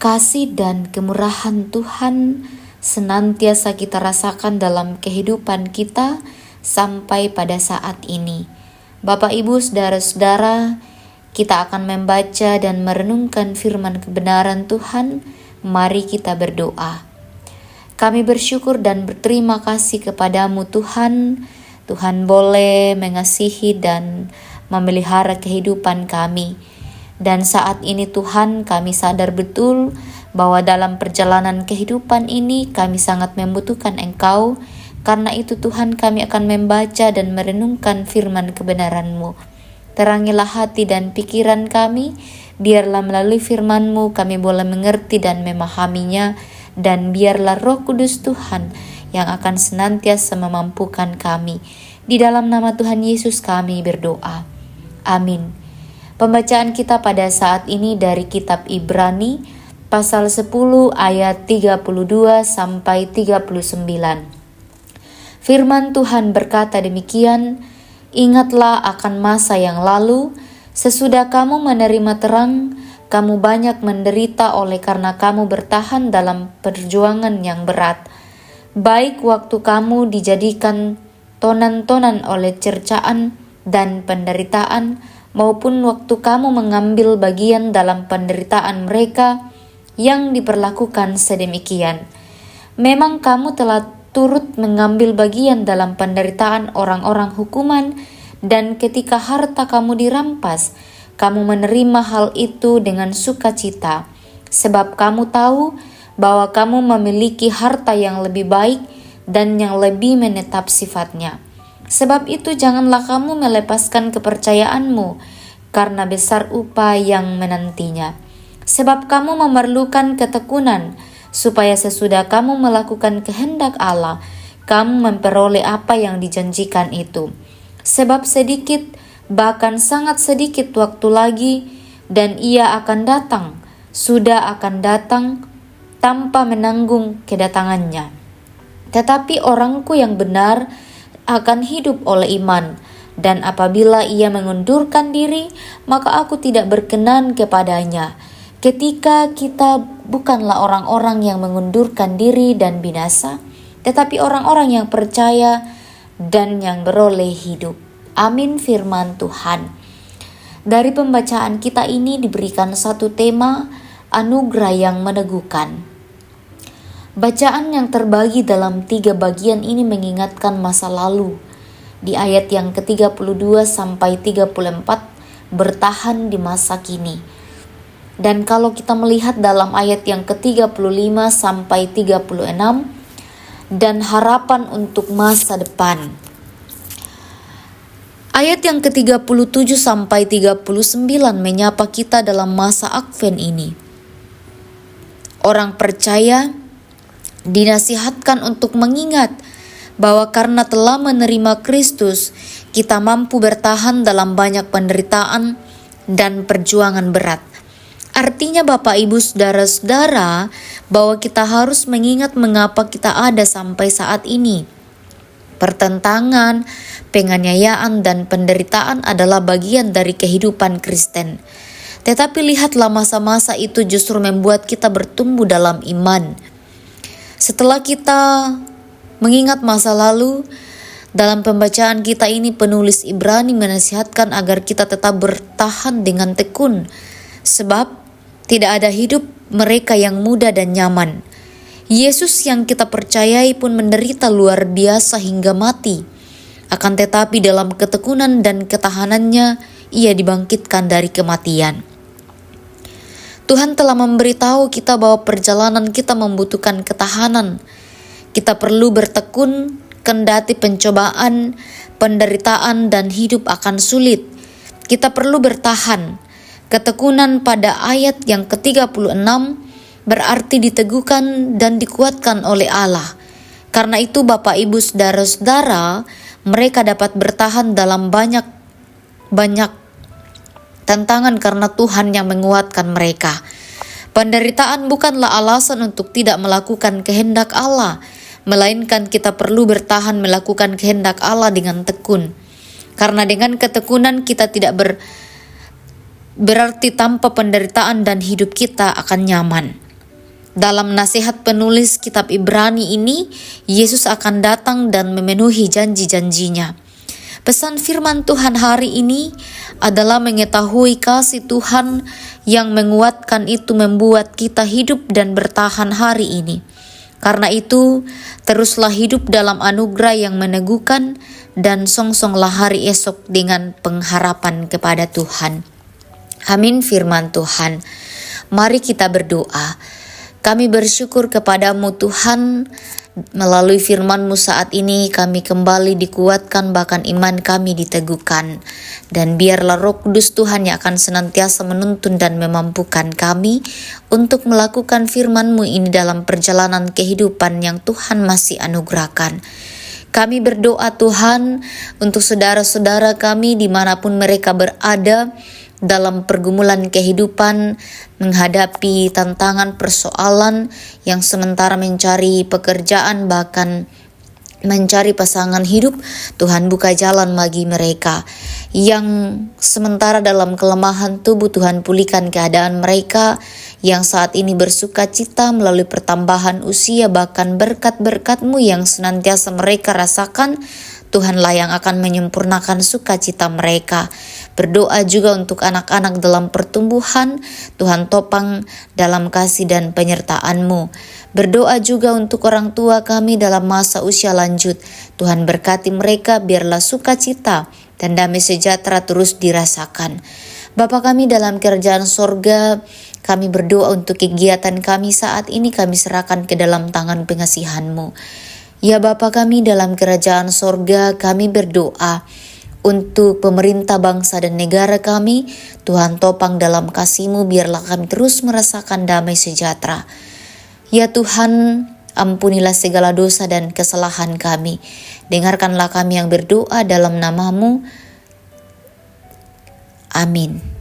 Kasih dan kemurahan Tuhan senantiasa kita rasakan dalam kehidupan kita sampai pada saat ini. Bapak, Ibu, saudara-saudara, kita akan membaca dan merenungkan firman kebenaran Tuhan. Mari kita berdoa. Kami bersyukur dan berterima kasih kepadamu Tuhan. Tuhan boleh mengasihi dan memelihara kehidupan kami. Dan saat ini Tuhan, kami sadar betul bahwa dalam perjalanan kehidupan ini kami sangat membutuhkan Engkau. Karena itu Tuhan, kami akan membaca dan merenungkan firman kebenaran-Mu. Terangilah hati dan pikiran kami, biarlah melalui firman-Mu kami boleh mengerti dan memahaminya, dan biarlah Roh Kudus Tuhan yang akan senantiasa memampukan kami. Di dalam nama Tuhan Yesus kami berdoa. Amin. Pembacaan kita pada saat ini dari kitab Ibrani pasal 10 ayat 32 sampai 39. Firman Tuhan berkata demikian, "Ingatlah akan masa yang lalu, sesudah kamu menerima terang, kamu banyak menderita oleh karena kamu bertahan dalam perjuangan yang berat. Baik waktu kamu dijadikan tonan-tonan oleh cercaan dan penderitaan, maupun waktu kamu mengambil bagian dalam penderitaan mereka yang diperlakukan sedemikian. Memang kamu telah turut mengambil bagian dalam penderitaan orang-orang hukuman, dan ketika harta kamu dirampas, kamu menerima hal itu dengan sukacita, sebab kamu tahu bahwa kamu memiliki harta yang lebih baik dan yang lebih menetap sifatnya. Sebab itu janganlah kamu melepaskan kepercayaanmu, karena besar upah yang menantinya. Sebab kamu memerlukan ketekunan, supaya sesudah kamu melakukan kehendak Allah, kamu memperoleh apa yang dijanjikan itu. Sebab sedikit, bahkan sangat sedikit waktu lagi, dan ia akan datang, sudah akan datang, tanpa menanggung kedatangannya. Tetapi orangku yang benar akan hidup oleh iman, dan apabila ia mengundurkan diri, maka aku tidak berkenan kepadanya. Ketika kita bukanlah orang-orang yang mengundurkan diri dan binasa, tetapi orang-orang yang percaya dan yang beroleh hidup." Amin. Firman Tuhan. Dari pembacaan kita ini diberikan satu tema, anugerah yang meneguhkan. Bacaan yang terbagi dalam 3 bagian ini mengingatkan masa lalu. Di ayat yang ke-32 sampai 34 bertahan di masa kini. Dan kalau kita melihat dalam ayat yang ke-35 sampai 36 dan harapan untuk masa depan. Ayat yang ke-37 sampai 39 menyapa kita dalam masa Advent ini. Orang percaya dinasihatkan untuk mengingat bahwa karena telah menerima Kristus, kita mampu bertahan dalam banyak penderitaan dan perjuangan berat. Artinya Bapak, Ibu, saudara-saudara, bahwa kita harus mengingat mengapa kita ada sampai saat ini. Pertentangan, penganiayaan, dan penderitaan adalah bagian dari kehidupan Kristen. Tetapi lihatlah masa-masa itu justru membuat kita bertumbuh dalam iman. Setelah kita mengingat masa lalu, dalam pembacaan kita ini penulis Ibrani menasihatkan agar kita tetap bertahan dengan tekun, sebab tidak ada hidup mereka yang mudah dan nyaman. Yesus yang kita percayai pun menderita luar biasa hingga mati. Akan tetapi dalam ketekunan dan ketahanannya, ia dibangkitkan dari kematian. Tuhan telah memberitahu kita bahwa perjalanan kita membutuhkan ketahanan. Kita perlu bertekun kendati pencobaan, penderitaan, dan hidup akan sulit. Kita perlu bertahan. Ketekunan pada ayat yang ke-36 berarti diteguhkan dan dikuatkan oleh Allah. Karena itu Bapak, Ibu, saudara-saudara, mereka dapat bertahan dalam banyak tantangan karena Tuhan yang menguatkan mereka. Penderitaan bukanlah alasan untuk tidak melakukan kehendak Allah, melainkan kita perlu bertahan melakukan kehendak Allah dengan tekun. Karena dengan ketekunan kita tidak berarti tanpa penderitaan dan hidup kita akan nyaman. Dalam nasihat penulis kitab Ibrani ini, Yesus akan datang dan memenuhi janji-janjinya. Pesan firman Tuhan hari ini adalah mengetahui kasih Tuhan yang menguatkan itu membuat kita hidup dan bertahan hari ini. Karena itu, teruslah hidup dalam anugerah yang meneguhkan dan songsonglah hari esok dengan pengharapan kepada Tuhan. Amin firman Tuhan. Mari kita berdoa. Kami bersyukur kepadamu Tuhan, melalui firman-Mu saat ini kami kembali dikuatkan, bahkan iman kami diteguhkan. Dan biarlah Roh Kudus Tuhan yang akan senantiasa menuntun dan memampukan kami untuk melakukan firman-Mu ini dalam perjalanan kehidupan yang Tuhan masih anugerahkan. Kami berdoa Tuhan untuk saudara-saudara kami dimanapun mereka berada, dalam pergumulan kehidupan, menghadapi tantangan persoalan yang sementara mencari pekerjaan, bahkan mencari pasangan hidup. Tuhan buka jalan bagi mereka yang sementara dalam kelemahan tubuh. Tuhan pulihkan keadaan mereka yang saat ini bersuka cita melalui pertambahan usia, bahkan berkat-berkat-Mu yang senantiasa mereka rasakan. Tuhanlah yang akan menyempurnakan sukacita mereka. Berdoa juga untuk anak-anak dalam pertumbuhan, Tuhan topang dalam kasih dan penyertaan-Mu. Berdoa juga untuk orang tua kami dalam masa usia lanjut. Tuhan berkati mereka, biarlah sukacita dan damai sejahtera terus dirasakan. Bapa kami dalam kerajaan sorga, kami berdoa untuk kegiatan kami saat ini kami serahkan ke dalam tangan pengasihan-Mu. Ya Bapa kami dalam kerajaan sorga, kami berdoa untuk pemerintah bangsa dan negara kami. Tuhan topang dalam kasih-Mu, biarlah kami terus merasakan damai sejahtera. Ya Tuhan, ampunilah segala dosa dan kesalahan kami. Dengarkanlah kami yang berdoa dalam nama-Mu. Amin.